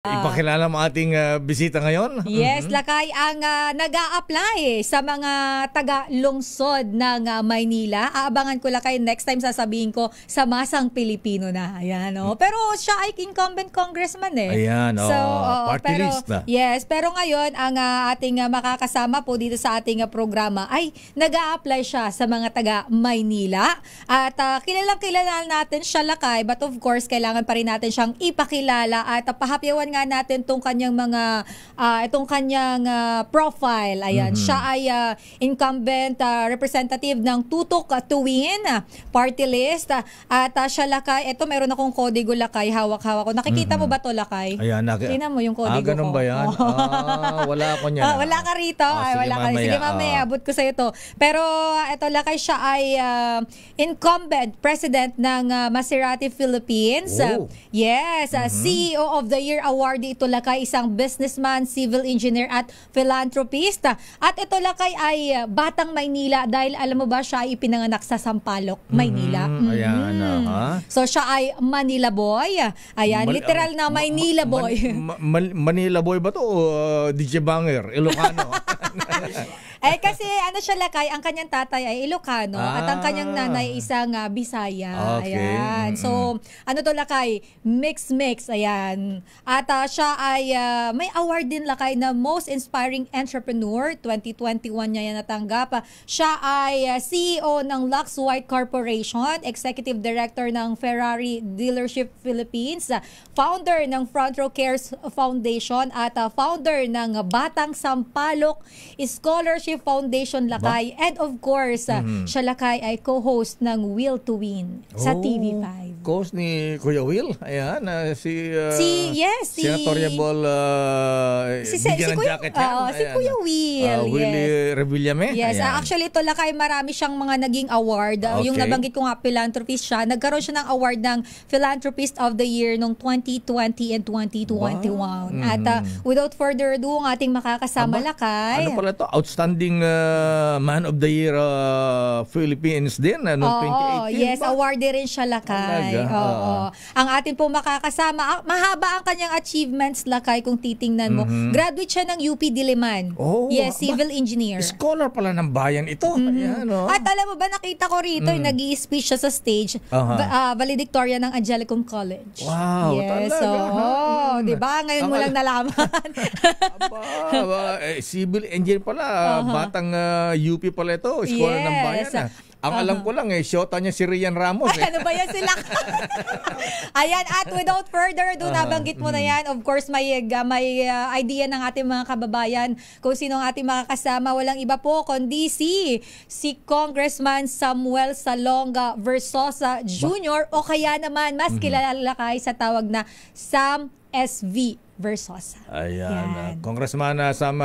Ipakilala mo ating bisita ngayon? Yes, Lakay, ang nag-a-apply sa mga taga-lungsod ng Maynila. Aabangan ko, Lakay, next time sasabihin ko sa masang Pilipino na. Ayan, oh. Pero siya ay incumbent congressman eh. Ayan, so, party list na. Yes, pero ngayon ang ating makakasama po dito sa ating programa ay nag-a-apply siya sa mga taga-Maynila. At kilalang-kilala natin siya, Lakay, but of course, kailangan pa rin natin siyang ipakilala at pahapyawan nga natin itong kanyang mga profile. Ayan, siya ay incumbent representative ng Tutok to Win party list. At siya, Lakay, ito meron akong kodigo, Lakay, hawak-hawak ko. Nakikita mo ba to, Lakay? Ayan, tingnan mo yung kodigo ko. Ganun ba yan? Wala ako niyan. Wala ka rito. Sige, mamaya, abot ko sa ito. Pero ito, Lakay, siya ay incumbent president ng Maserati Philippines. Yes, CEO of the Year awardee ito, Lakay, isang businessman, civil engineer at philanthropist. At ito, Lakay, ay batang Maynila dahil alam mo ba siya ay ipinanganak sa Sampaloc, Maynila. Ayan, So siya ay Manila boy. Ayan, literal na Maynila boy. Manila boy ba to o DJ Banger? Ilocano? Kasi ano siya, Lakay, ang kanyang tatay ay Ilocano at ang kanyang nanay isang Bisaya. Okay. Ayan. So, ano to, Lakay? Mix. Ayan. At siya ay may award din, Lakay, na Most Inspiring Entrepreneur. 2021 niya yan natanggap. Siya ay CEO ng Lux White Corporation, Executive Director ng Ferrari Dealership Philippines, founder ng Front Row Cares Foundation at founder ng Batang Sampaloc Scholarship Foundation, Lakay. And of course, siya, Lakay, ay co-host ng Will to Win sa TV5. Co-host ni Kuya Will. Ayan, si Senatoriable bigyan ng jacket yan. Si Kuya Will. Willie Revillame. Yes, actually ito, Lakay, marami siyang mga naging award. Yung nabanggit ko nga, philanthropist siya. Nagkaroon siya ng award ng Philanthropist of the Year noong 2020 and 2021. At without further ado, ang ating makakasama, Lakay. Ano pala to? Outstanding Man of the Year Philippines din noong 2018. Yes, awardee rin siya, Lakay. Ang ating po makakasama, mahaba ang kanyang achievements, Lakay, kung titingnan mo. Graduate siya ng UP Diliman. Yes, civil engineer. Scholar pala ng bayan ito. Ayan, At alam mo ba, nakita ko rito, nag-i-speech siya sa stage, valedictorian ng Angelicum College. Wow, yes, talaga. Di ba? Ngayon mo lang nalaman. Civil engineer pala, batang UP pala ito, scholar ng bayan. Ang alam ko lang shota niya si Rian Ramos. Ano ba yan sila? Ayan, at without further ado, nabanggit mo na yan. Of course, may idea ng ating mga kababayan kung sino ang ating makakasama. Walang iba po kundi si Congressman Samuel Salonga Versosa Jr. o kaya naman mas kilala kay sa tawag na Sam SV Versosa. Ayan. Congressman Sam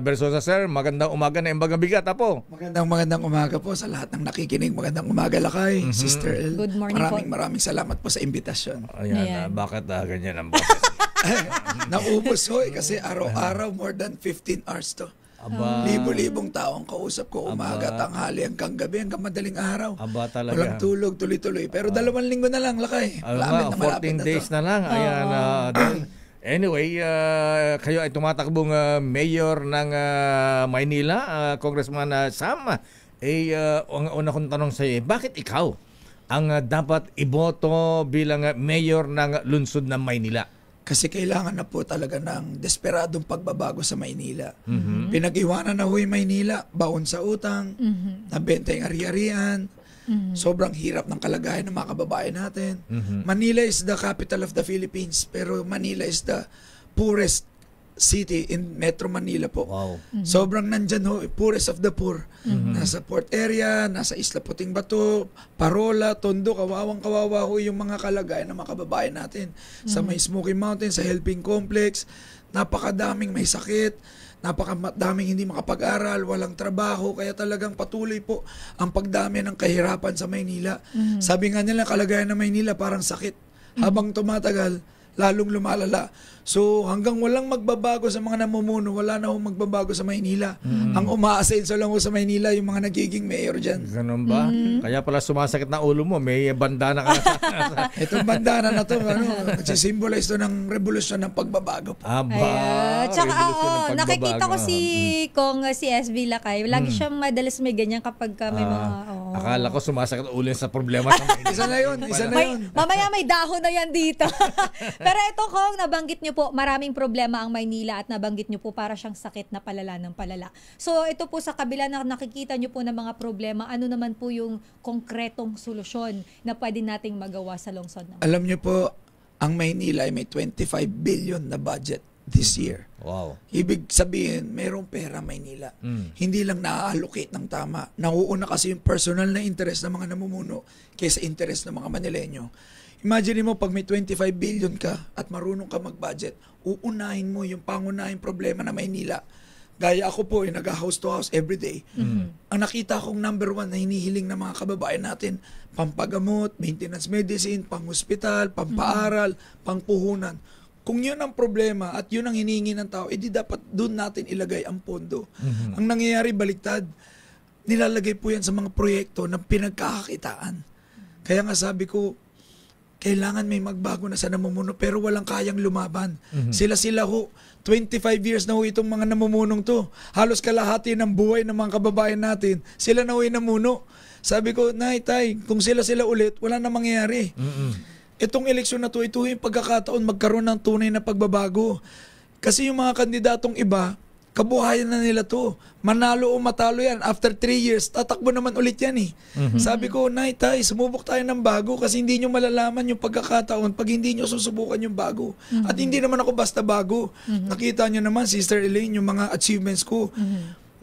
Versosa, sir. Magandang umaga na imbagang bigat, po. Magandang umaga po sa lahat ng nakikinig. Magandang umaga, Lakay, Sister El. Good morning maraming salamat po sa imbitasyon. Ayan. Bakit ganyan ang boses? Naubos ho kasi araw-araw more than 15 hours to. Libo-libong tao ang kausap ko umaga, tanghali, hanggang gabi, hanggang madaling araw. Talaga. Walang tulog, tuloy-tuloy. Pero 2 linggo na lang, Lakay. 14 days na lang. Ayan. Anyway, kayo ay tumatakbong mayor ng Maynila, Congressman Sam. Ang una kong tanong sa iyo, bakit ikaw ang dapat iboto bilang mayor ng lungsod ng Maynila? Kasi kailangan na po talaga ng desperadong pagbabago sa Maynila. Pinag-iwanan na ho yung Maynila, baon sa utang, nabenta yung ari-arian, sobrang hirap ng kalagayan ng mga kababayan natin. Manila is the capital of the Philippines, pero Manila is the poorest city in Metro Manila po. Wow. Sobrang nandyan ho, poorest of the poor. Nasa port area, nasa Isla Puting Bato, Parola, Tondo, kawawang-kawawa ho yung mga kalagayan ng mga kababayan natin. Sa may Smoky Mountain, sa Helping Complex, napakadaming may sakit, napakadaming hindi makapag-aral, walang trabaho, kaya talagang patuloy po ang pagdami ng kahirapan sa Maynila. Sabi nga nila, kalagayan ng Maynila parang sakit. Habang tumatagal, lalong lumalala. So hanggang walang magbabago sa mga namumuno, wala na akong magbabago sa Maynila. Ang umaasenso lang ho sa Maynila yung mga nagiging mayor dyan. Ganun ba? Kaya pala sumasakit na ulo mo, may bandana ka na. Itong bandana na to, nagsisimbolize to ng revolusyon ng pagbabago po. Ayan. Tsaka nakikita ko si SB Lakay. Lagi siyang madalas may ganyan kapag may mga... Akala ko sumasakit ang ulo sa problema sa Maynila. Isa na yun. Mamaya may dahon na yan dito. Pero ito Kong, nabanggit nyo po, maraming problema ang Maynila at nabanggit nyo po para siyang sakit na palala ng palala. So ito po sa kabila na nakikita nyo po ng mga problema, ano naman po yung konkretong solusyon na pwede nating magawa sa lungsod naman? Alam nyo po, ang Maynila ay may 25 billion na budget this year. Wow. Ibig sabihin, mayroong pera Maynila. Hindi lang na-allocate ng tama. Nauuna kasi yung personal na interest ng mga namumuno kaysa interest ng mga Manileño. Imagine mo, pag may 25 billion ka at marunong ka mag-budget, uunahin mo yung pangunahing problema na Maynila. Gaya ako po, nag-house to house every day. Ang nakita kong number one na hinihiling ng mga kababayan natin, pampagamot, maintenance medicine, pang-hospital, pampaaral, pangpuhunan. Kung yun ang problema at yun ang hinihingi ng tao, edi dapat doon natin ilagay ang pondo. Ang nangyayari baliktad, nilalagay po yan sa mga proyekto na pinagkakakitaan. Kaya nga sabi ko, kailangan may magbago na sa namumuno pero walang kayang lumaban. Sila ho, 25 years na ho itong mga namumunong to. Halos kalahati ng buhay ng mga kababayan natin, sila na ho yung namuno. Sabi ko, Nay, Tay, kung sila ulit, wala na mangyayari. Itong eleksyon na to, ito yung pagkakataon magkaroon ng tunay na pagbabago. Kasi yung mga kandidatong iba, kabuhayan na nila to. Manalo o matalo yan. After 3 years, tatakbo naman ulit yan eh. Sabi ko, Nay, Tay, sumubok tayo ng bago kasi hindi nyo malalaman yung pagkakataon pag hindi nyo susubukan yung bago. At hindi naman ako basta bago. Nakita nyo naman, Sister Elaine, yung mga achievements ko.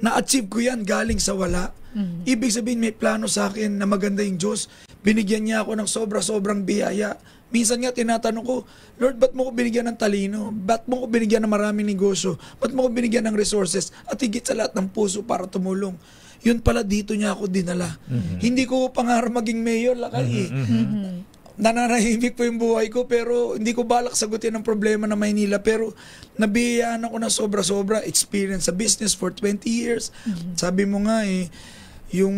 Na-achieve ko yan galing sa wala. Ibig sabihin, may plano sa akin na maganda yung Diyos. Binigyan niya ako ng sobrang biyaya. Minsan nga tinatanong ko, Lord, ba't mo ko binigyan ng talino? Ba't mo ko binigyan ng maraming negosyo? Ba't mo ko binigyan ng resources? At higit sa lahat ng puso para tumulong. Yun pala dito niya ako dinala. Hindi ko pangarap maging mayor, Lakay. Nananahimik po yung buhay ko pero hindi ko balak sagutin ang problema ng Maynila. Pero nabiyayaan ako ng sobra-sobra experience sa business for 20 years. Sabi mo nga yung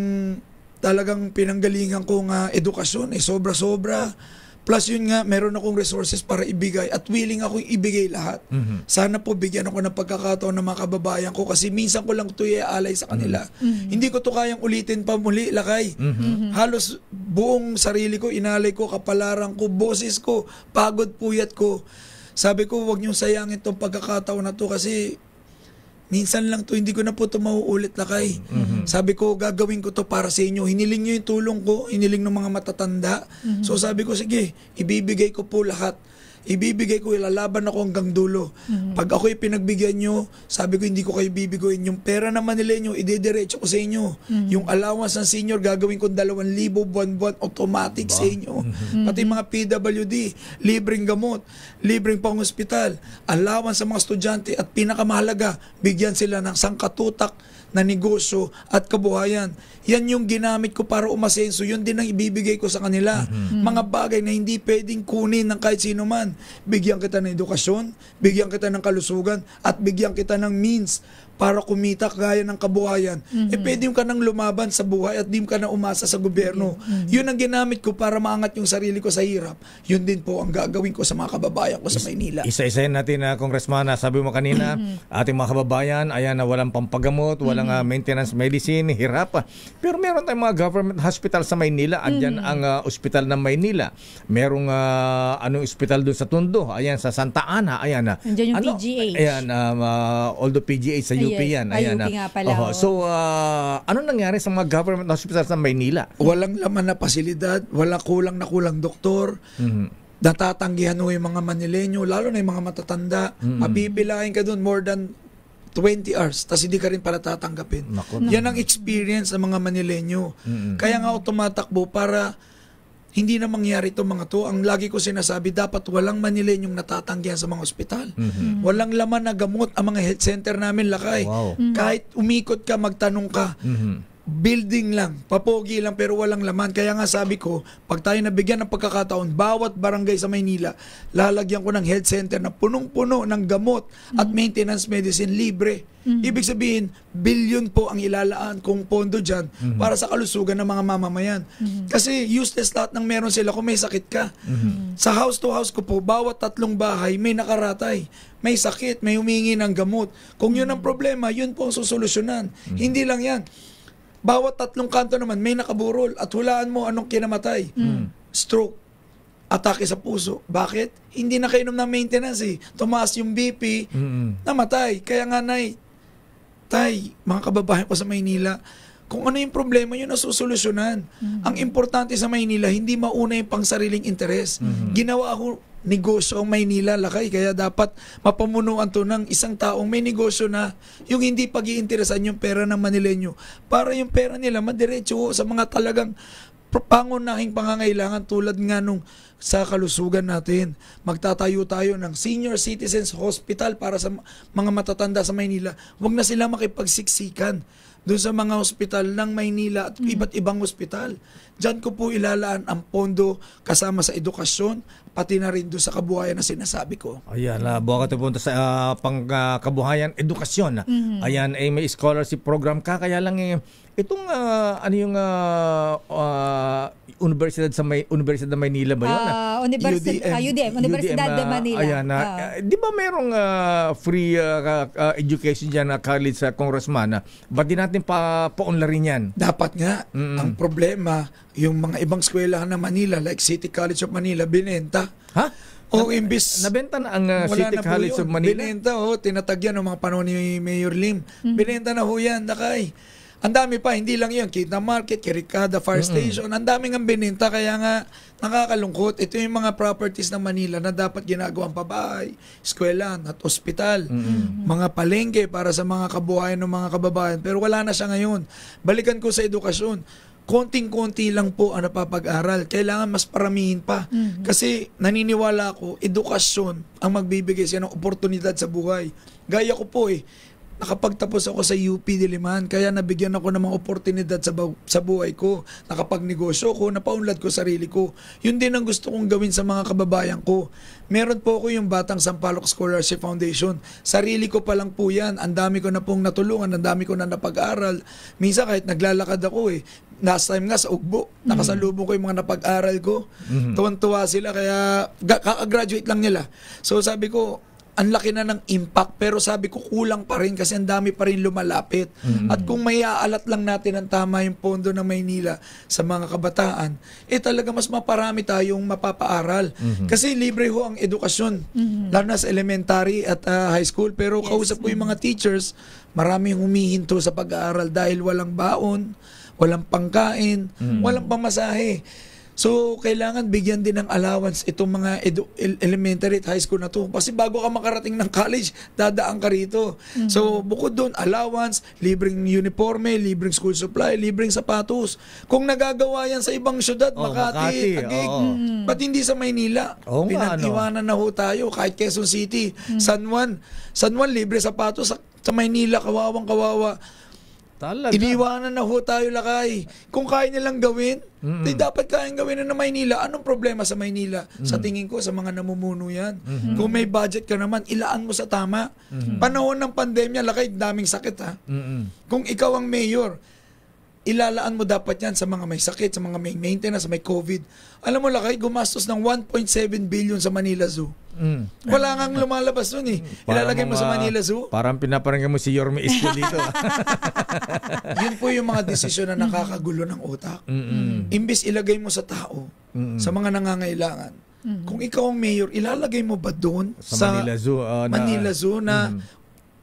talagang pinanggalingan ko nga edukasyon sobra-sobra. Plus yun nga, meron akong resources para ibigay at willing akong ibigay lahat. Sana po bigyan ako ng pagkakataon ng mga kababayan ko kasi minsan ko lang ito iaalay sa kanila. Hindi ko to kayang ulitin pa muli, Lakay. Halos buong sarili ko, inalay ko, kapalaran ko, boses ko, pagod puyat ko. Sabi ko, huwag niyong sayangin itong pagkakataon na to kasi minsan lang to, hindi ko na po ito mauulit, Lakay. Sabi ko, gagawin ko to para sa inyo. Hiniling nyo yung tulong ko, hiniling ng mga matatanda. So sabi ko, sige, ibibigay ko po lahat. Ibibigay ko, ilalaban ako hanggang dulo. Pag ako'y pinagbigyan nyo, sabi ko, hindi ko kayo bibigoyin. Yung pera na Manileño, idediretso ko sa inyo. Yung allowance ng senior, gagawin ko 2,000 buwan-buwan automatic sa inyo. Pati mga PWD, libreng gamot, libreng pang-hospital, allowance sa mga estudyante, at pinakamahalaga, bigyan sila ng sangkatutak na negosyo at kabuhayan. Yan yung ginamit ko para umasenso. Yun din ang ibibigay ko sa kanila. Mga bagay na hindi pwedeng kunin ng kahit sino man. Bigyan kita ng edukasyon, bigyan kita ng kalusugan, at bigyan kita ng means para kumita gaya ng kabuhayan. Pwede ka nang lumaban sa buhay at di ka na umasa sa gobyerno. Yun ang ginamit ko para maangat yung sarili ko sa hirap. Yun din po ang gagawin ko sa mga kababayan ko sa Maynila. Isa-isahin natin, Congressman, sabi mo kanina, ating mga kababayan, ayan na walang pampagamot, walang maintenance medicine, hirap. Pero meron tayong mga government hospital sa Maynila. Andyan ang ospital ng Maynila. Merong ospital doon sa Tondo. Ayan, sa Santa Ana. Ayan, andyan yung PGH. Ayan, although PGH sa UP yan. Ayan, UP nga pala. So, ano nangyari sa mga government hospitals sa Maynila? Walang laman na pasilidad, walang kulang na kulang doktor. Natatanggihan mo yung mga Manileño, lalo na yung mga matatanda. Mabibilahin ka doon more than 20 hours, tapos hindi ka rin pala tatanggapin. Yan ang experience ng mga Manileño. Kaya nga ako tumatakbo para hindi na mangyari itong mga to. Ang lagi ko sinasabi, dapat walang Manileñong natatanggihan sa mga ospital. Walang laman na gamot ang mga health center namin, Lakay. Kahit umikot ka, magtanong ka, building lang, papogi lang pero walang laman. Kaya nga sabi ko, pag tayo nabigyan ng pagkakataon, bawat barangay sa Maynila, lalagyan ko ng health center na punong-puno ng gamot at maintenance medicine libre. Ibig sabihin, billion po ang ilalaan kung pondo dyan para sa kalusugan ng mga mamamayan. Kasi useless lahat ng meron sila kung may sakit ka. Sa house to house ko po, bawat 3 bahay may nakaratay. May sakit, may humingi ng gamot. Kung yun ang problema, yun po ang susolusyonan. Hindi lang yan. Bawat 3 kanto naman may nakaburol at hulaan mo anong kinamatay. Stroke, atake sa puso. Bakit? Hindi nakainom ng maintenance eh. Tumaas yung BP, namatay. Kaya nga Tay, mga kababayan ko sa Maynila, kung ano yung problema yun na susolusyonan. Ang importante sa Maynila, hindi mauna yung pangsariling interes. Ginawa ako negosyo ang Maynila, lakay. Kaya dapat mapamunuan to ng isang taong may negosyo na yung hindi pag-iinteresan yung pera ng Manileño. Para yung pera nila madiretso sa mga talagang pangunahing pangangailangan tulad nga nung sa kalusugan natin. Magtatayo tayo ng Senior Citizens Hospital para sa mga matatanda sa Maynila. Huwag na sila makipagsiksikan doon sa mga hospital ng Maynila at iba't ibang hospital. Diyan ko po ilalaan ang pondo kasama sa edukasyon, pati na rin doon sa kabuhayan na sinasabi ko. Ayan, buwan ka punta sa pangkabuhayan, edukasyon. Ayan, may scholarship program ka, kaya lang itong ano yung Universidad ng Maynila ba yun? UDM, Universidad de Manila. Ayan, di ba merong free education dyan na college sa congressman? Ba't di natin paunlarin yan? Dapat nga. Ang problema, yung mga ibang eskwelahan ng Manila, like City College of Manila, binenta. Ha? O imbis nabenta na ang City College of Manila? Binenta, tinatagyan ng mga panahon ni Mayor Lim. Binenta na ho yan, nakay. Ang dami pa, hindi lang yun. Kita Market, Kirikada, Fire Station. Ang daming ang bininta, kaya nga nakakalungkot. Ito yung mga properties ng Manila na dapat ginagawang pabahay, eskwelahan at ospital. Mga palengke para sa mga kabuhayan ng mga kababayan. Pero wala na siya ngayon. Balikan ko sa edukasyon. Konting-konti lang po ang napapag-aral. Kailangan mas paramihin pa. Kasi naniniwala ako, edukasyon ang magbibigay siya ng oportunidad sa buhay. Gaya ko po nakapagtapos ako sa UP Diliman, kaya nabigyan ako ng mga oportunidad sa buhay ko. Nakapagnegosyo ko, napaunlad ko sarili ko. Yun din ang gusto kong gawin sa mga kababayan ko. Meron po ako yung Batang Sampaloc Scholarship Foundation. Sarili ko pa lang po yan. Ang dami ko na pong natulungan, ang dami ko na napag-aral. Minsan kahit naglalakad ako last time nga sa Ugbo, nakasalubong ko yung mga napag-aral ko. Tuwan-tuwa sila, kaya kaka-graduate lang nila. So sabi ko, ang laki na ng impact, pero sabi ko kulang pa rin kasi ang dami pa rin lumalapit. At kung may aalat lang natin ang tama yung pondo ng Maynila sa mga kabataan, talaga mas maparami tayong mapapaaral. Kasi libre ho ang edukasyon, lalo na sa elementary at high school. Pero kausap ko yung mga teachers, maraming humihinto sa pag-aaral dahil walang baon, walang pangkain, walang pamasahe. So, kailangan bigyan din ng allowance itong mga elementary at high school na to. Kasi bago ka makarating ng college, dadaan ka rito. So, bukod doon, allowance, libreng uniforme, libreng school supply, libreng sapatos. Kung nagagawa yan sa ibang syudad, Makati, Taguig, ba't hindi sa Maynila? Pinag-iwanan na ho tayo, kahit Quezon City, San Juan, libre sapatos, sa Maynila, kawawang-kawawa. Talaga. Iniwanan na ho tayo, lakay. Kung kaya nilang gawin, dapat kayang gawin na Maynila. Anong problema sa Maynila? Sa tingin ko, sa mga namumuno yan. Kung may budget ka naman, ilaan mo sa tama. Panahon ng pandemya, lakay, daming sakit ha. Kung ikaw ang mayor, ilalaan mo dapat yan sa mga may sakit, sa mga may maintenance, sa may COVID. Alam mo, lakay, gumastos ng 1.7 billion sa Manila Zoo. Wala ngang lumalabas nun Ilalagay mo sa Manila Zoo. Parang pinaparangay mo si Yorme Isko dito. Yun po yung mga desisyon na nakakagulo ng utak. Imbis ilagay mo sa tao, sa mga nangangailangan. Kung ikaw ang mayor, ilalagay mo ba doon sa Manila Zoo? Manila Zoo na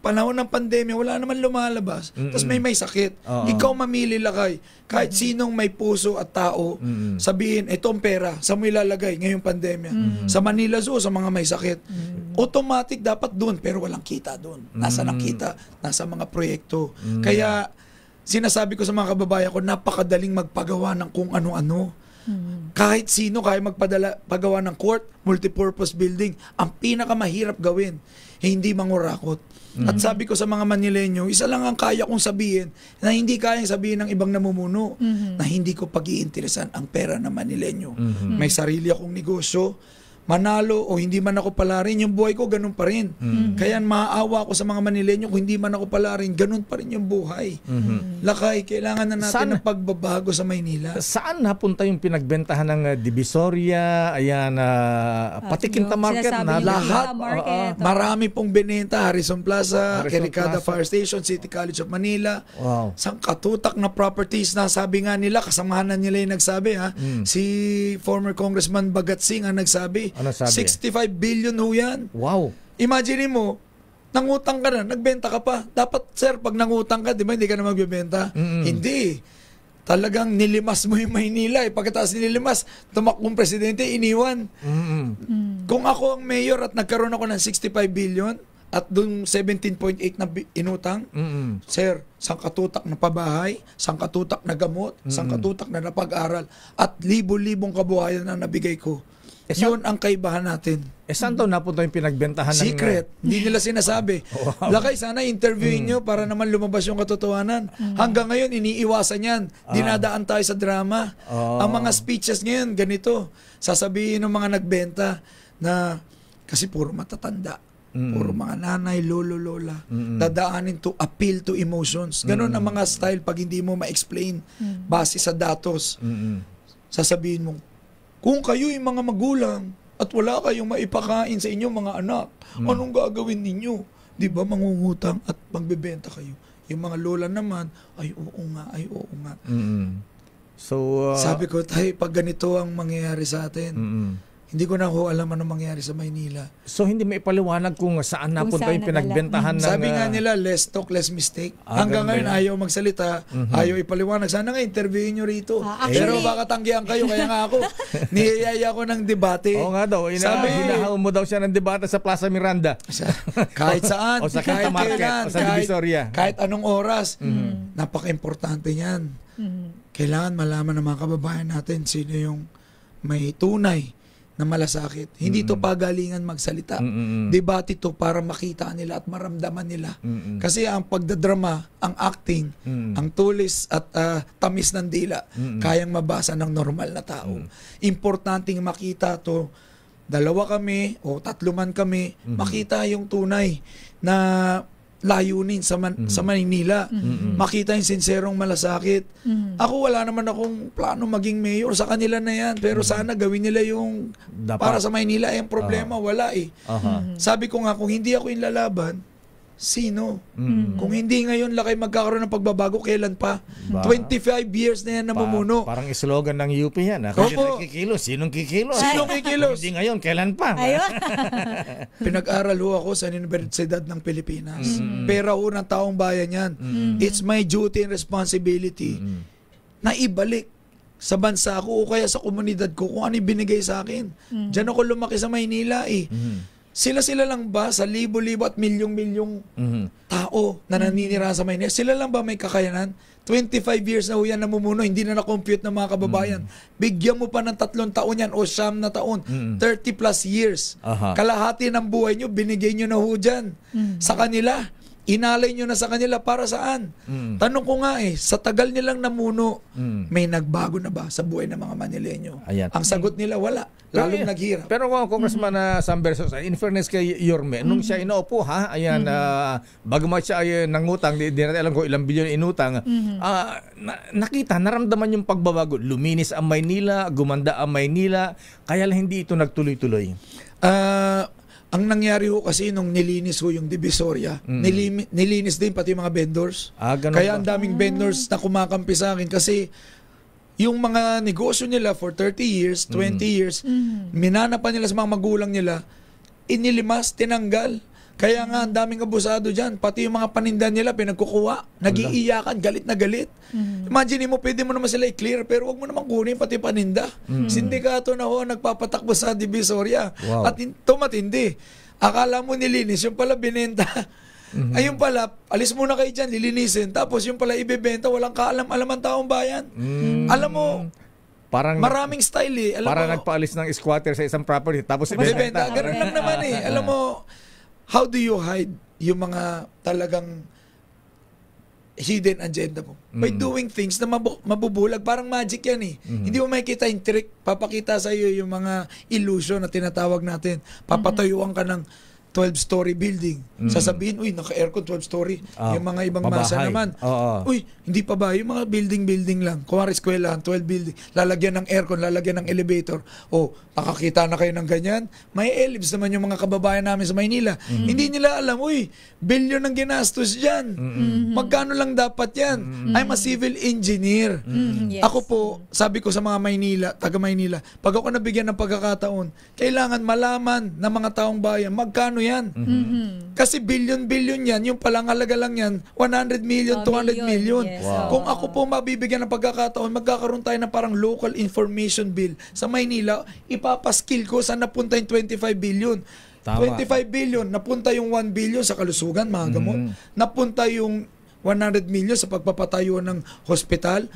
panahon ng pandemya, wala naman lumalabas. Tapos may sakit. Ikaw mamili, lakay. Kahit sinong may puso at tao, sabihin, itong pera, saan mo ilalagay ngayong pandemya? Sa Manila Zoo, sa mga may sakit. Automatic dapat doon, pero walang kita doon. Nasa ng kita? Nasa mga proyekto. Kaya, sinasabi ko sa mga kababayan ko, napakadaling magpagawa ng kung ano-ano. Kahit sino kaya paggawa ng court, multipurpose building. Ang pinakamahirap gawin, hindi mangurakot. At sabi ko sa mga Manileño, isa lang ang kaya kong sabihin na hindi kayang sabihin ng ibang namumuno na hindi ko pag-iinteresan ang pera ng Manileño. May sarili akong negosyo, manalo o hindi man ako palarin, yung buhay ko ganun pa rin. Kaya maaawa ako sa mga Manileño kung hindi man ako palarin, ganun pa rin yung buhay. Lakay, kailangan na natin ng pagbabago sa Maynila. Saan napunta yung pinagbentahan ng Divisoria, ayan, pati Quinta Market? Na Lahat, marami pong binenta, Harrison Plaza, Quiricada Plaza. Fire Station, City College of Manila. Wow. Sangkatutak na properties na sabi nga nila, kasamahan na nila yung nagsabi, si former Congressman Bagat Singh ang nagsabi, Ano sabi? 65 billion ho yan. Wow. Imagine mo, nangutang ka na, nagbenta ka pa. Dapat, sir, pag nangutang ka, di ba, hindi ka na magbebenta? Hindi. Talagang nilimas mo yung Maynila. Pagkatapos nilimas, tumakbong presidente, iniwan. Kung ako ang mayor at nagkaroon ako ng 65 billion, at dun 17.8 na inutang, sir, sangkatutak na pabahay, sangkatutak na gamot, sangkatutak na napag-aral, at libo-libong kabuhayan na nabigay ko. Yun ang kaibahan natin. Saan daw napunta yung pinagbentahan ng... Secret. Hindi nila sinasabi. Wow. Lakay, sana interviewin nyo para naman lumabas yung katotohanan. Hanggang ngayon, iniiwasan yan. Dinadaan tayo sa drama. Ang mga speeches ngayon, ganito. Sasabihin ng mga nagbenta na kasi puro matatanda. Puro mga nanay, lolo, lola. Dadaanin to appeal to emotions. Ganon ang mga style pag hindi mo ma-explain base sa datos. Sasabihin mo, kung kayo yung mga magulang at wala kayong maipakain sa inyong mga anak, anong gagawin ninyo? Di ba mangungutang at magbebenta kayo? Yung mga lola naman, ay oo nga, ay oo nga. So, sabi ko, tayo, pag ganito ang mangyayari sa atin, hindi ko na ho alam anong mangyayari sa Maynila. So, hindi may paliwanag kung saan napunta yung pinagbentahan ng... Sabi nga nila, less talk, less mistake. Hanggang ngayon, ayaw magsalita, ayaw ipaliwanag. Sana nga, interviewin nyo rito. Pero baka tanggihan kayo, kaya nga ako, niyayaya ko ng debate. Oo nga daw, hinahaw mo daw siya ng debate sa Plaza Miranda. Kahit saan, o sa kahit Quinta Market, kailan, o sa Divisoria. kahit anong oras, napaka-importante yan. Kailangan malaman ng mga kababayan natin sino yung may tunay na malasakit. Hindi to pagalingan magsalita. Debate to para makita nila at maramdaman nila. Kasi ang pagdadrama, ang acting, ang tulis at tamis ng dila, kayang mabasa ng normal na tao. Importanteng makita to, dalawa kami o tatlo man kami, makita yung tunay na layunin sa Maynila. Makita yung sinserong malasakit. Ako wala naman akong plano maging mayor. Sa kanila na yan. Pero sana gawin nila yung para sa Maynila. Yung problema, wala eh. Sabi ko nga, kung hindi ako yung lalaban, sino? Kung hindi ngayon lakay magkakaroon ng pagbabago, kailan pa? 25 years na yan namumuno. Parang slogan ng UP yan. Kasi kikilos. Sinong kikilos? Sinong kikilos? Hindi ngayon, kailan pa? Pinag-aral ho ako sa Universidad ng Pilipinas. Pera ho ng taong bayan yan. It's my duty and responsibility na ibalik sa bansa ko o kaya sa komunidad ko kung ano binigay sa akin. Diyan ako lumaki sa Maynila eh. Sila lang ba sa libo-libo at milyong-milyong tao na naninirahan sa Maynila? Sila lang ba may kakayanan? 25 years na ho yan namumuno, hindi na na-compute ng mga kababayan. Bigyan mo pa ng 3 taon yan o 9 na taon, 30 plus years. Kalahati ng buhay nyo, binigay nyo na ho dyan. Sa kanila, inalay nyo na sa kanila para saan? Tanong ko nga sa tagal nilang namuno, may nagbago na ba sa buhay ng mga Manileño? Ang sagot nila, wala. Lalong naghirap. Pero Congressman Sam Versos, in fairness kay Yorme, nung siya inaupo, bagamat siya ay nangutang, di natin alam kung ilang bilyon inutang, nakita, naramdaman yung pagbabago. Luminis ang Maynila, gumanda ang Maynila, kaya lang hindi ito nagtuloy-tuloy. Ang nangyari ho kasi nung nilinis ho yung Divisoria, nilinis din pati yung mga vendors. Kaya ang daming vendors na kumakampi sa akin kasi yung mga negosyo nila for 30 years, 20 years, minanapan nila sa mga magulang nila, inilimas, tinanggal. Kaya nga ang daming abusado dyan. Pati yung mga paninda nila pinagkukuha, nag-iiyakan, galit na galit. Imagine mo, pwede mo naman sila i-clear pero wag mo naman kunin pati paninda. Sindikato na ho nagpapatakbo sa Divisoria. At ito matindi. Akala mo nilinis, yung pala binenta. Ayun pala, alis muna kayo dyan, lilinisin. Tapos yung pala ibebenta, walang kaalam-alam ang taong bayan. Alam mo, Parang Maraming style eh. Alam Para mo, nagpaalis ng squatter sa isang property tapos bebenta. ibebenta. Ganun lang naman eh. Alam mo, how do you hide yung mga talagang hidden agenda mo? By doing things na mabubulag. Parang magic yan eh. Hindi mo makikita yung trick. Papakita sa iyo yung mga illusion na tinatawag natin. Papatayuan ka ng 12-story building. Sasabihin, uy, naka-aircon 12-story. Yung mga ibang masa pabahay. naman. Uy, hindi pa ba? Yung mga building lang. Kuwari eskwelahan, 12 building. Lalagyan ng aircon, lalagyan ng elevator. O, nakakita na kayo ng ganyan. May elibs naman yung mga kababayan namin sa Maynila. Hindi nila alam, uy, billion ang ginastos dyan. Magkano lang dapat yan? I'm a civil engineer. Yes. Ako po, sabi ko sa mga taga Maynila, pag ako nabigyan ng pagkakataon, kailangan malaman ng mga taong bayan, magkano yan. Kasi billion yan, yung palang halaga lang yan, 100 million, 200 million. Yes. Wow. Kung ako po mabibigyan ng pagkakataon, magkakaroon tayo ng parang local information bill sa Maynila, ipapaskill ko saan napunta yung 25 billion. Tama. 25 billion, napunta yung 1 billion sa kalusugan, mga gamot. Napunta yung 100 million sa pagpapatayo ng hospital.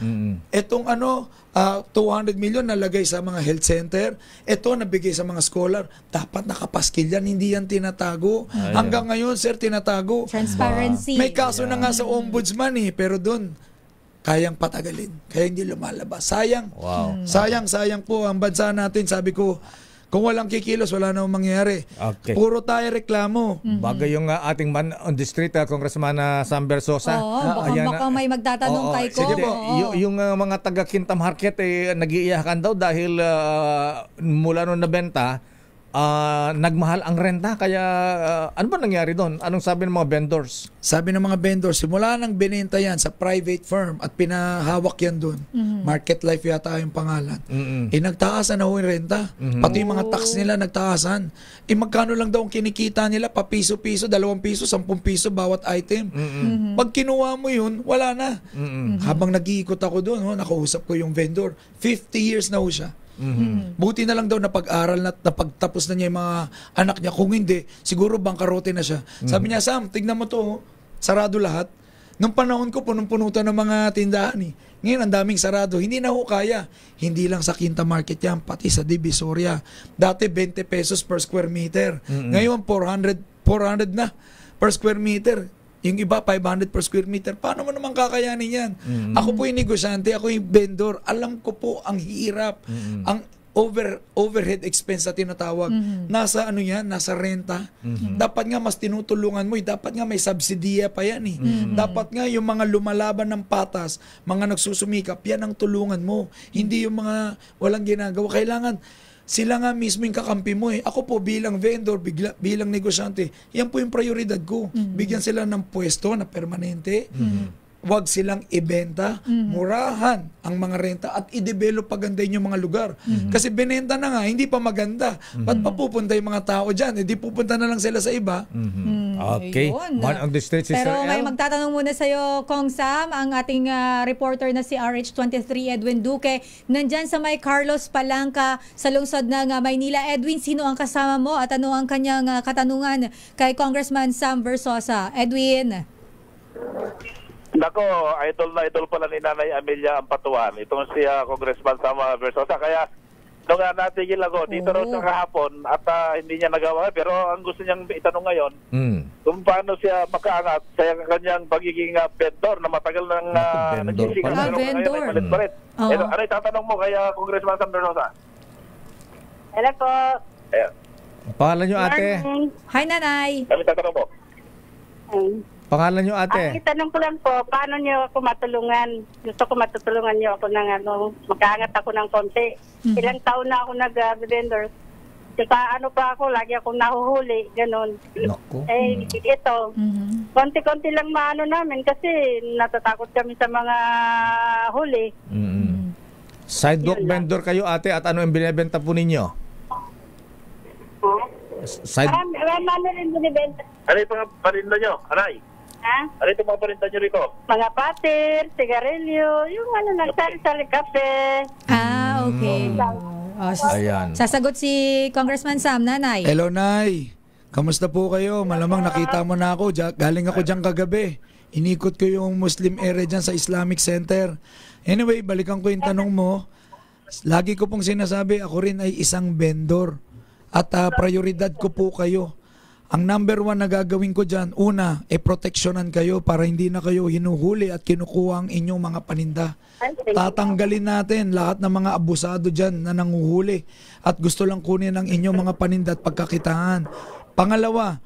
Etong 200 million nalagay sa mga health center. Ito nabigay sa mga scholar. Dapat nakapaskil yan, hindi yan tinatago. Hanggang ngayon, sir, tinatago. Transparency. May kaso na nga sa ombudsman eh, pero doon kayang patagalin. Kaya hindi lumalabas. Sayang. Wow. Sayang po ang bansa natin. Sabi ko, kung walang kikilos, wala namang mangyayari. Okay. Puro tayo reklamo. Bagay yung ating man on the street, Congressman Sam Versosa. Baka may magtatanong kay ko. Sige po, yung mga taga Quinta Market nag-iiyakan daw dahil mula nung nabenta, nagmahal ang renta. Kaya ano ba nangyari doon? Anong sabi ng mga vendors? Sabi ng mga vendors, simula nang binenta yan sa private firm at pinahawak yan doon. Market Life yata yung pangalan. Nagtaasan na ho yung renta. Pati yung mga tax nila nagtaasan. Magkano lang daw ang kinikita nila? Pa piso-piso, 2 piso, 10 piso bawat item. Pag kinuha mo yun, wala na. Habang nag-iikot ako doon, nakausap ko yung vendor. 50 years na ho siya. Buti na lang daw napag-aral na napagtapos na niya yung mga anak niya. Kung hindi, siguro bangkarote na siya. Sabi niya, Sam, tignan mo to, sarado lahat. Nung panahon ko, punong-punutan ng mga tindahan eh. Ngayon, ang daming sarado. Hindi na ho kaya. Hindi lang sa Quinta Market yan, pati sa Divisoria. Dati 20 pesos per square meter. Ngayon, 400 na per square meter. Yung iba, 500 per square meter. Paano mo naman kakayanin yan? Ako po yung negosyante, ako yung vendor. Alam ko po ang hirap. Ang overhead expense na tinatawag. Nasa nasa renta. Dapat nga mas tinutulungan mo. Dapat nga may subsidiya pa yan eh. Dapat nga yung mga lumalaban ng patas, mga nagsusumikap, yan ang tulungan mo. Hindi yung mga walang ginagawa. Kailangan sila nga mismo yung kakampi mo eh. Ako po bilang vendor, bilang negosyante, yan po yung prioridad ko. Bigyan sila ng pwesto na permanente. Huwag silang ibenta, murahan ang mga renta at i-develop pagandahin yung mga lugar. Kasi binenta na nga, hindi pa maganda. Ba't pa pupunta yung mga tao dyan? Hindi pupunta na lang sila sa iba. Okay. Ayun. Man on the street, Sister Pero may El. magtatanong muna sa'yo, Kong Sam, ang ating reporter na si RH23 Edwin Duque. Nandyan sa may Carlos Palanca sa lungsod ng Maynila. Edwin, sino ang kasama mo at ano ang kanyang katanungan kay Congressman Sam Versosa? Edwin. Nako, idol pala ni Nanay Amelia Ampatuan. Itong si Congressman Sam Versosa. Kaya nung natigil ako, dito raw siya kahapon at hindi niya nagawa. Pero ang gusto niyang itanong ngayon, kung paano siya makaangat sa kanyang pagiging vendor na matagal nang nagsisigaw. Pero vendor. ngayon ay palit pa rin. Ano itatanong mo kay Congressman Sam Versosa? Hello po. Ayan. Pangalan nyo, ate? Hi, Nanay. Ano itatanong mo? Pangalan nyo, Ang ate? itanong ko lang po, paano niyo ako matulungan? Gusto ko matutulungan niyo ako ng makaangat ako ng konti. Ilang taon na ako nag-vendor. Sa pa ako, lagi akong nahuhuli, ganun. Naku. Ito, konti-konti lang maano namin kasi natatakot kami sa mga huli. Sidewalk vendor kayo, ate, at ano yung binibenta po ninyo? Ano rin binibenta? Ano yung mga parinda nyo, Anay? Ha? Ano yung mga parinda nyo rito? Mga patir, sigarilyo, yung nagsari-sari kape. Okay. Ayan. Sasagot si Congressman Sam, Nanay. Hello, Nay. Kamusta po kayo? Malamang nakita mo na ako. Galing ako dyan kagabi. Inikot ko yung Muslim area dyan sa Islamic Center. Anyway, balikan ko yung tanong mo. Lagi ko pong sinasabi, ako rin ay isang vendor. At prioridad ko po kayo. Ang number 1 na gagawin ko dyan, una, proteksyonan kayo para hindi na kayo hinuhuli at kinukuha ang inyong mga paninda. Tatanggalin natin lahat ng mga abusado dyan na nanguhuli at gusto lang kunin ang inyong mga paninda at pagkakitaan. Pangalawa,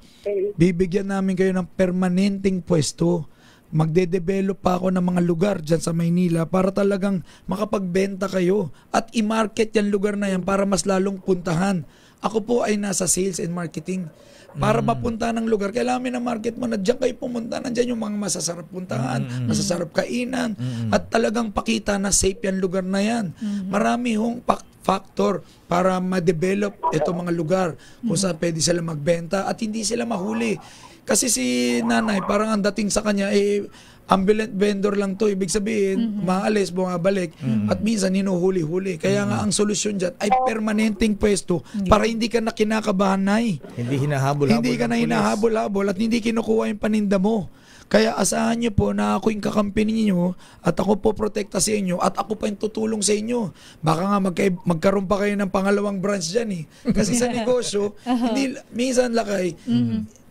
bibigyan namin kayo ng permanenteng pwesto. Magde-develop pa ako ng mga lugar dyan sa Maynila para talagang makapagbenta kayo at i-market yan lugar na yan para mas lalong puntahan. Ako po ay nasa sales and marketing. Para mapunta ng lugar, kailangan ng market mo na diyan kayo pumunta. Nandiyan yung mga masasarap puntahan, masasarap kainan, at talagang pakita na safe yan lugar na yan. Marami hong factor para ma-develop itong mga lugar kung saan pwede sila magbenta at hindi sila mahuli. Kasi si nanay, parang ang dating sa kanya, ambulant vendor lang to. Ibig sabihin, maalis, bumabalik, at minsan hinuhuli-huli. Kaya nga ang solusyon dyan ay permanenteng pwesto para hindi ka na kinakabahan, Nay. Hindi hinahabol-habol. Hindi ka na hinahabol-habol at hindi kinukuha yung paninda mo. Kaya asahan niyo po na ako yung kakampi ninyo at ako po protekta sa inyo at ako pa yung tutulong sa inyo. Baka nga magkaroon pa kayo ng pangalawang branch dyan eh. Kasi sa negosyo, hindi, minsan lakay,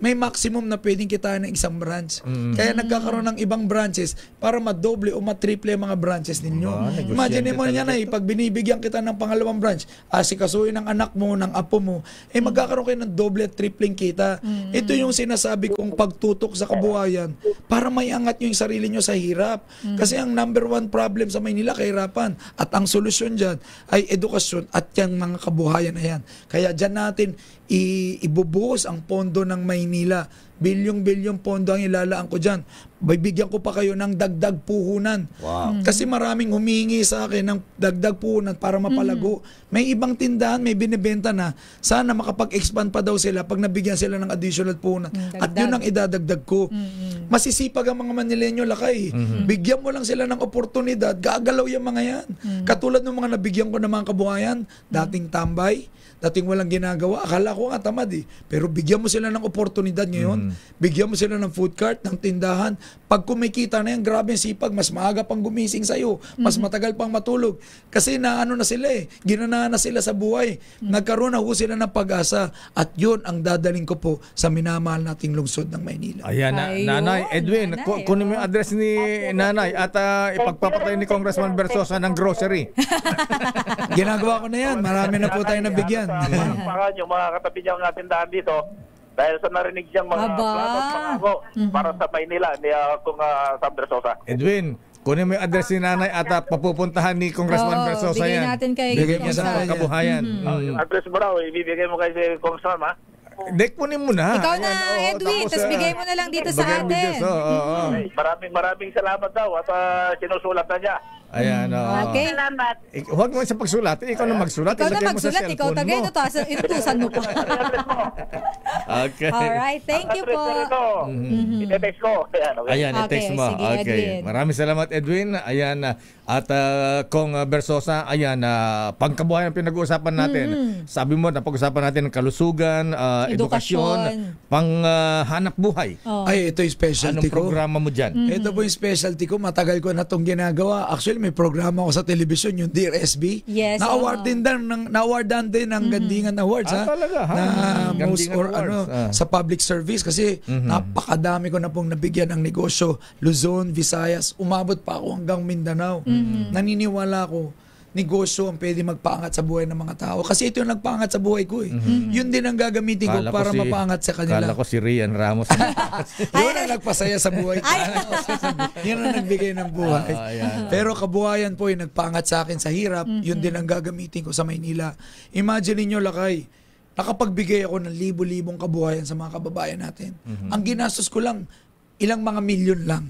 may maximum na pwedeng kitain ng isang branch. Kaya nagkakaroon ng ibang branches para madoble o matriple ang mga branches ninyo. Imagine mo niya na pag binibigyan kita ng pangalawang branch, asikasuhin ng anak mo, ng apo mo, magkakaroon kayo ng doble at tripling kita. Ito yung sinasabi kong pagtutok sa kabuhayan para may angat nyo yung sarili nyo sa hirap. Kasi ang number 1 problem sa Maynila, kahirapan. At ang solusyon dyan ay edukasyon at yung mga kabuhayan na yan. Kaya dyan natin ibubuhos ang pondo ng Maynila. Bilyong-bilyong pondo ang ilalaan ko dyan. Bibigyan ko pa kayo ng dagdag puhunan. Wow. Kasi maraming humingi sa akin ng dagdag puhunan para mapalago. May ibang tindahan, may binibenta na. Sana makapag-expand pa daw sila pag nabigyan sila ng additional puhunan. At yun ang idadagdag ko. Masisipag ang mga Manileño, lakay. Bigyan mo lang sila ng oportunidad, gagalaw yung mga yan. Katulad ng mga nabigyan ko ng mga kabuhayan, dating tambay, dating walang ginagawa. Akala ko nga tamad eh. Pero bigyan mo sila ng oportunidad ngayon. Bigyan mo sila ng food cart, ng tindahan. Pag kumikita na yan, grabe yung sipag. Mas maaga pang gumising sa'yo. Mas matagal pang matulog. Kasi naano na sila eh. Ginanahan na sila sa buhay. Nagkaroon na ho sila ng pag-asa. At yun ang dadaling ko po sa minamahal nating lungsod ng Maynila. Ayan, Nanay Edwin, Nanay, kunin mo yung address ni Nanay at ipagpapatay ni Congressman Versosa ng grocery. Ginagawa ko na yan. Marami na po tayo nabigyan. Palakpakan yung mga katabi niyang tindahan dito dahil sa narinig siyang mga plato at pangako para sa Maynila ni kung Sam Versosa. Edwin, kunin mo yung address ni Nanay at papupuntahan ni Congressman Versosa bigay yan. natin kay Bigay mo Congressman. sa akin. Kabuhayan. Yung address mo raw, ibibigay mo kay si Congressman, ha? Dek, kunin mo na. Ikaw na, Ayan, oo, Edwin, tapos bigay mo na lang dito sa bigay mo atin. dito, oo. Maraming salamat daw at sinusulat na niya. Ayan, oo. Okay. Salamat. Huwag mo sa pagsulat. Ikaw na magsulat. Ikaw na Ilagay mo sa magsulat, ikaw cellphone tagay mo. na to. Inutusan mo pa. Okay. Alright, thank you po. I-text ko. Ayan, okay. Ayan, Okay, i-text mo. sige, Okay. Edwin. Maraming salamat, Edwin. Ayan, at Kong Versosa, ayan, pangkabuhayan ang pinag-uusapan natin. Sabi mo, napag-usapan natin ng kalusugan, edukasyon, panghanap buhay. Oh. Ay, ito yung specialty Anong ko. programa mo dyan? Ito po yung specialty ko. Matagal ko na itong ginagawa. Actually, may programa ko sa telebisyon, yung Dear SB. Yes, Na-awardan din ng Gandingan Awards. Talaga, ha? Na Gandingan most or Awards. sa public service. Kasi napakadami ko na pong nabigyan ng negosyo. Luzon, Visayas, umabot pa ako hanggang Mindanao. Naniniwala ko, negosyo ang pwede magpaangat sa buhay ng mga tao. Kasi ito yung nagpaangat sa buhay ko eh. Yun din ang gagamitin ko Kala ko para mapaangat sa kanila. Kala ko si Rian Ramos. Yun ang nagpasaya sa buhay ko. Yun ang nagbigay ng buhay. Ayan. Pero kabuhayan po yung nagpaangat sa akin sa hirap. Yun din ang gagamitin ko sa Maynila. Imagine niyo, lakay, nakapagbigay ako ng libo-libong kabuhayan sa mga kababayan natin. Ang ginastos ko lang, ilang mga milyon lang.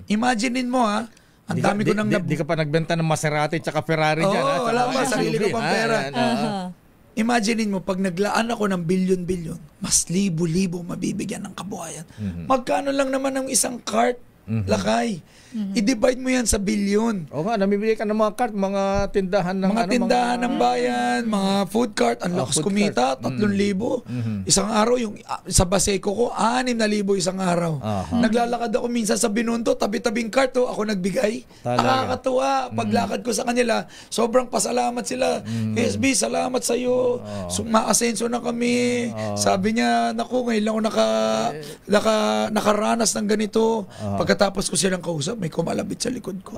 Imaginein mo ha, ang dami ko nang Di ka pa nagbenta ng Maserati tsaka Ferrari dyan. Oo, wala pa, sarili ko pang pera. Imaginein mo, pag naglaan ako ng bilyon-bilyon, mas libo-libo mabibigyan ng kabuhayan. Magkano lang naman ang isang cart Lakay. I-divide mo yan sa bilyon. O nga, namibigay ka ng mga cart, mga tindahan ng Mga tindahan ng bayan, mga food cart, ang lakas food kumita, cart. 3,000. Isang araw, yung sa Baseco ko, 6,000 isang araw. Naglalakad ako minsan sa Binondo, tabi-tabing cart, ako nagbigay. Talaga. Nakakatuwa. Paglakad ko sa kanila, sobrang pasalamat sila. SB, salamat sa iyo. Maasenso na kami. Sabi niya, naku, ngayon lang ako nakaranas ng ganito. Pagkatapos ko silang kausap, may kumalabit sa likod ko.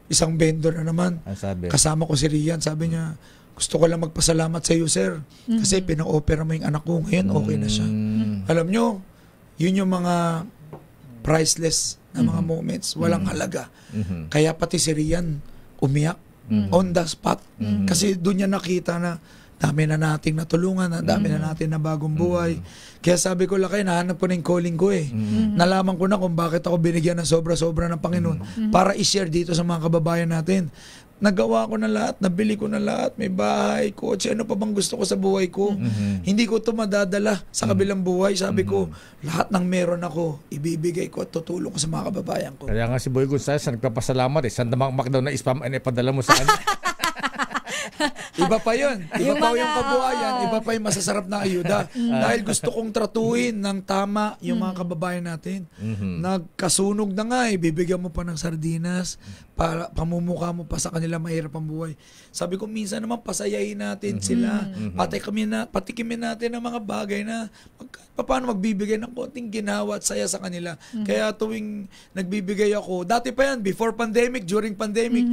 Isang vendor na naman. Sabi. Kasama ko si Rian. Sabi niya, gusto ko lang magpasalamat sa iyo, sir. Kasi pinang-opera mo yung anak ko. Ngayon, okay na siya. Alam nyo, yun yung mga priceless na mga moments. Walang halaga. Kaya pati si Rian umiyak on the spot. Kasi doon niya nakita na dami na nating natulungan, dami na natin na bagong buhay. Kaya sabi ko, Lakay, nahanap ko na yung calling ko eh. Nalaman ko na kung bakit ako binigyan ng sobra-sobra ng Panginoon para i-share dito sa mga kababayan natin. Nagawa ko na lahat, nabili ko na lahat, may bahay, kotse, ano pa bang gusto ko sa buhay ko. Hindi ko ito madadala sa kabilang buhay. Sabi ko, lahat ng meron ako, ibibigay ko at tutulong ko sa mga kababayan ko. Kaya nga si Boy Gonzales, nagpapasalamat eh. Saan damang makdaw na spam ay ipadala mo sa kanya. Iba pa yun. Iba Yung pa mga- yung kabuhayan. Iba pa yung masasarap na ayuda. Dahil gusto kong tratuhin ng tama yung mga kababayan natin. Nagkasunog na nga eh. Bibigyan mo pa ng sardinas. Pamumukha mo pa sa kanila mahirap ang buhay. Sabi ko, minsan naman pasayahin natin sila. Patikimin natin ang mga bagay na paano magbibigay ng konting ginawa at saya sa kanila. Kaya tuwing nagbibigay ako, dati pa yan, before pandemic, during pandemic,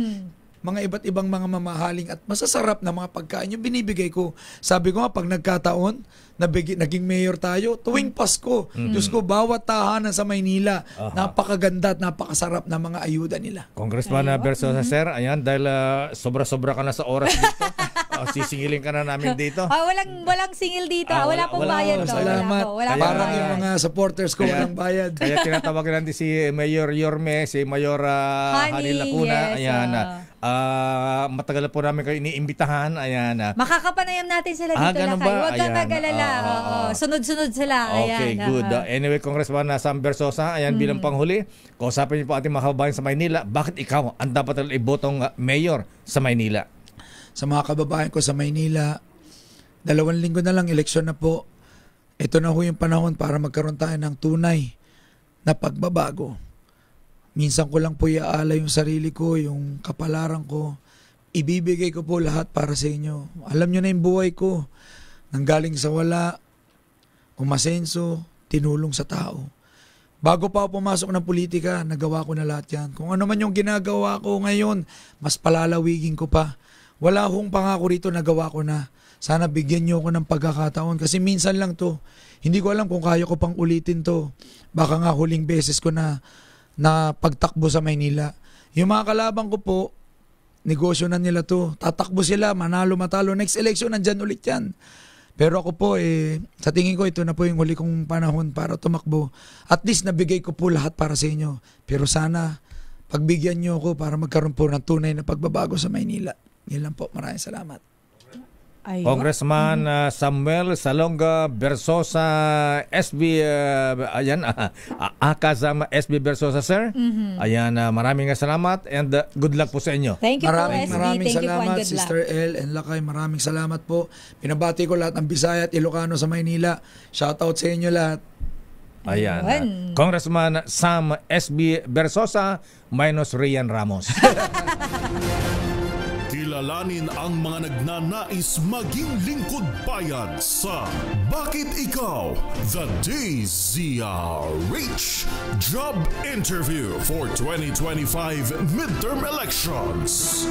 mga iba't ibang mga mamahaling at masasarap na mga pagkain yung binibigay ko. Sabi ko nga, pag nagkataon, naging mayor tayo, tuwing Pasko, Diyos ko, bawat tahanan sa Maynila, napakaganda at napakasarap na mga ayuda nila. Congressman Bersosa, sir, ayan, dahil sobra-sobra ka na sa oras dito. Sisingilin ka na namin dito. Walang singil dito. Wala pong wala, bayad. Salamat. Wala pong Parang bayad. yung mga supporters ko walang bayad. Kaya tinatawagan natin si Mayor Yorme, si Mayor Hani Lacuna. yes, Ayan. Matagal po namin kayo iniimbitahan. Ayan. Makakapanayam natin sila dito, ganun Lakay. ba? Huwag kang Ayan. mag-alala. Sunod-sunod sila. Okay, Ayan. good. Anyway, Congressman Sam Bersosa, ayan, bilang panghuli, kausapin niyo po ating mga kababayan sa Maynila. Bakit ikaw ang dapat ibotong mayor sa Maynila? Sa mga kababayan ko sa Maynila, 2 linggo na lang, eleksyon na po. Ito na ho yung panahon para magkaroon tayo ng tunay na pagbabago. Minsan ko lang po iaala yung sarili ko, yung kapalaran ko. Ibibigay ko po lahat para sa inyo. Alam nyo na yung buhay ko. Nanggaling sa wala, umasenso, tinulong sa tao. Bago pa ako pumasok ng politika, nagawa ko na lahat yan. Kung ano man yung ginagawa ko ngayon, mas palalawigin ko pa. Wala hong pangako rito, nagawa ko na. Sana bigyan nyo ako ng pagkakataon kasi minsan lang to. Hindi ko alam kung kaya ko pang ulitin to. Baka nga huling beses ko na pagtakbo sa Maynila. Yung mga kalaban ko po, negosyo na nila to. Tatakbo sila, manalo, matalo. Next election, nandyan ulit yan. Pero ako po, sa tingin ko, ito na po yung huli kong panahon para tumakbo. At least nabigay ko po lahat para sa inyo. Pero sana, pagbigyan nyo ako para magkaroon po ng tunay na pagbabago sa Maynila. Yan lang po. Maraming salamat. Ayun. Congressman Samuel Salonga Bersosa, SB, ayan, Akazam SB Bersosa, sir. Ayan, maraming salamat and good luck po sa inyo. Thank you Maraming po, SB. Thank you po salamat, and good luck. Sister El and Lakay. Maraming salamat po. Pinabati ko lahat ng Bisaya at Ilocano sa Maynila. Shoutout sa inyo lahat. Ayan. Ayun. Congressman Sam SB Bersosa minus Rian Ramos. Kilalanin ang mga nagnanais maging lingkod bayan sa Bakit Ikaw? The DZRH Job Interview for 2025 Midterm Elections.